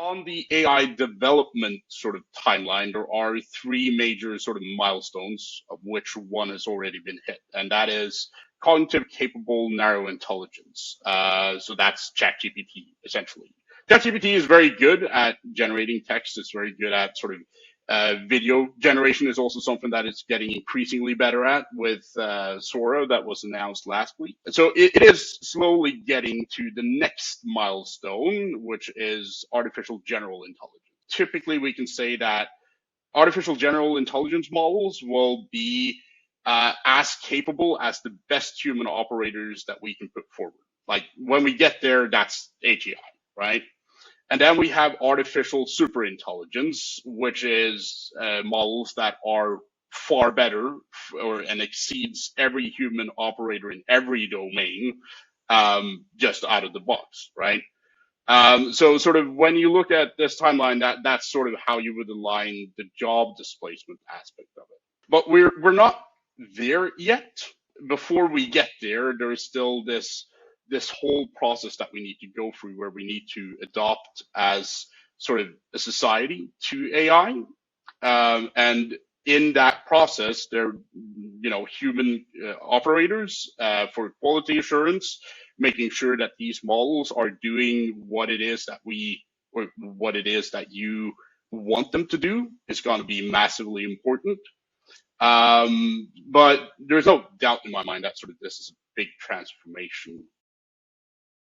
On the AI development sort of timeline, there are three major sort of milestones, of which one has already been hit, and that is cognitive capable narrow intelligence. So that's ChatGPT, essentially. ChatGPT is very good at generating text. It's very good at sort of video generation is also something that it's getting increasingly better at with Sora that was announced last week. So it is slowly getting to the next milestone, which is artificial general intelligence. Typically, we can say that artificial general intelligence models will be as capable as the best human operators that we can put forward. Like when we get there, that's AGI, right? And then we have artificial superintelligence, which is models that are far better and exceeds every human operator in every domain just out of the box, right? So sort of when you look at this timeline, that's sort of how you would align the job displacement aspect of it. But we're not there yet. Before we get there, there is still this whole process that we need to go through where we need to adopt as sort of a society to AI. And in that process, there, human operators for quality assurance, making sure that these models are doing what it is that what it is that you want them to do is going to be massively important. But there's no doubt in my mind that sort of this is a big transformation